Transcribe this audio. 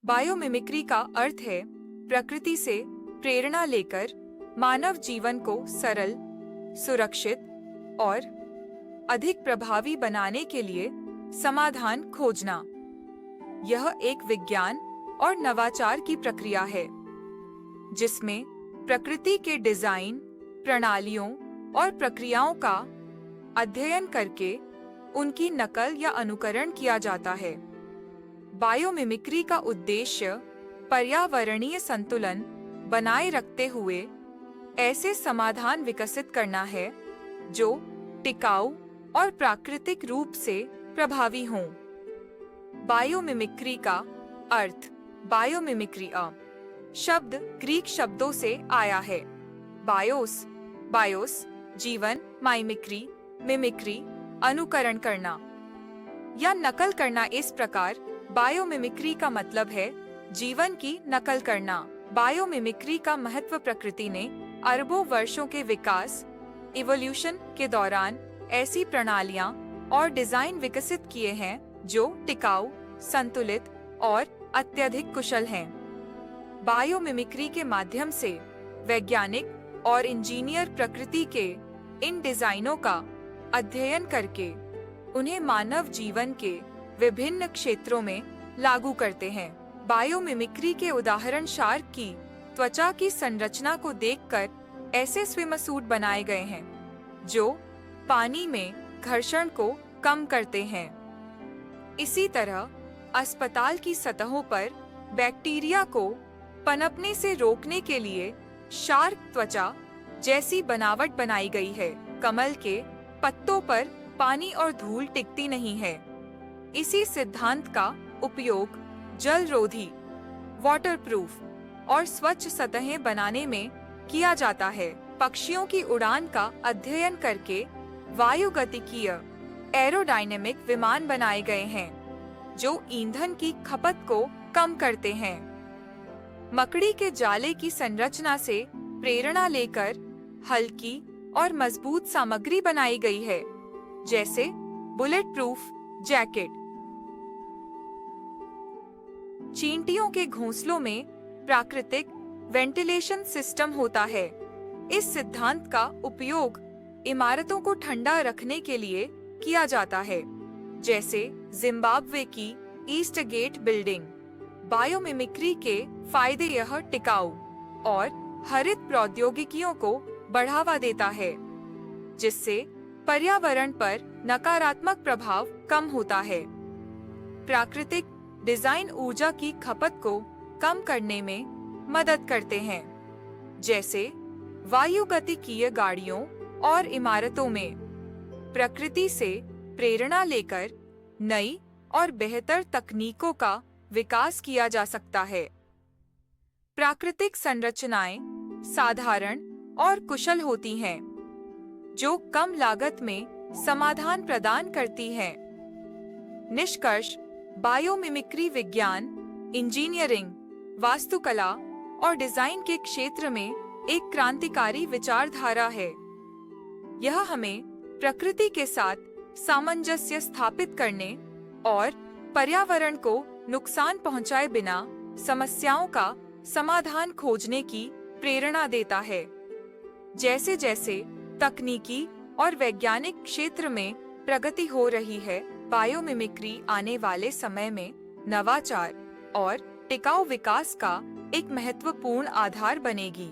Biomimicry का अर्थ है प्रकृति से प्रेरणा लेकर मानव जीवन को सरल, सुरक्षित और अधिक प्रभावी बनाने के लिए समाधान खोजना। यह एक विज्ञान और नवाचार की प्रक्रिया है जिसमें प्रकृति के डिजाइन, प्रणालियों और प्रक्रियाओं का अध्ययन करके उनकी नकल या अनुकरण किया जाता है। बायोमिमिक्री का उद्देश्य पर्यावरणीय संतुलन बनाए रखते हुए ऐसे समाधान विकसित करना है जो टिकाऊ और प्राकृतिक रूप से प्रभावी हों। बायोमिमिक्री का अर्थ बायोमिमिक्री शब्द ग्रीक शब्दों से आया है। बायोस जीवन, माइमिक्री मिमिक्री अनुकरण करना या नकल करना। इस प्रकार बायोमिमिक्री का मतलब है जीवन की नकल करना। बायोमिमिक्री का महत्व प्रकृति ने अरबों वर्षों के विकास इवोल्यूशन के दौरान ऐसी प्रणालियां और डिजाइन विकसित किए हैं जो टिकाऊ, संतुलित और अत्यधिक कुशल हैं। बायोमिमिक्री के माध्यम से वैज्ञानिक और इंजीनियर प्रकृति के इन डिजाइनों का अध्ययन करके उन्हें मानव जीवन के विभिन्न क्षेत्रों में लागू करते हैं। बायोमिमिक्री के उदाहरण शार्क की त्वचा की संरचना को देखकर ऐसे स्विमसूट बनाए गए हैं जो पानी में घर्षण को कम करते हैं। इसी तरह अस्पताल की सतहों पर बैक्टीरिया को पनपने से रोकने के लिए शार्क त्वचा जैसी बनावट बनाई गई है। कमल के पत्तों पर पानी और धूल टिकती नहीं है। इसी सिद्धांत का उपयोग जलरोधी, वाटरप्रूफ और स्वच्छ सतहें बनाने में किया जाता है। पक्षियों की उड़ान का अध्ययन करके वायुगतिकीय एरोडायनेमिक विमान बनाए गए हैं जो ईंधन की खपत को कम करते हैं। मकड़ी के जाले की संरचना से प्रेरणा लेकर हल्की और मजबूत सामग्री बनाई गई है जैसे बुलेट प्रूफ जैकेट। चींटियों के घोंसलों में प्राकृतिक वेंटिलेशन सिस्टम होता है। इस सिद्धांत का उपयोग इमारतों को ठंडा रखने के लिए किया जाता है जैसे जिम्बाब्वे की ईस्ट गेट बिल्डिंग। बायोमिमिक्री के फायदे यह टिकाऊ और हरित प्रौद्योगिकियों को बढ़ावा देता है जिससे पर्यावरण पर नकारात्मक प्रभाव कम होता है। प्राकृतिक डिजाइन ऊर्जा की खपत को कम करने में मदद करते हैं जैसे वायुगतिकीय गाड़ियों और इमारतों में प्रकृति से प्रेरणा लेकर नई और बेहतर तकनीकों का विकास किया जा सकता है। प्राकृतिक संरचनाएं साधारण और कुशल होती हैं जो कम लागत में समाधान प्रदान करती हैं। निष्कर्ष, बायोमिमिक्री विज्ञान, इंजीनियरिंग, वास्तुकला और डिजाइन के क्षेत्र में एक क्रांतिकारी विचारधारा है। यह हमें प्रकृति के साथ सामंजस्य स्थापित करने और पर्यावरण को नुकसान पहुंचाए बिना समस्याओं का समाधान खोजने की प्रेरणा देता है। जैसे जैसे तकनीकी और वैज्ञानिक क्षेत्र में प्रगति हो रही है, बायोमिमिक्री आने वाले समय में नवाचार और टिकाऊ विकास का एक महत्वपूर्ण आधार बनेगी।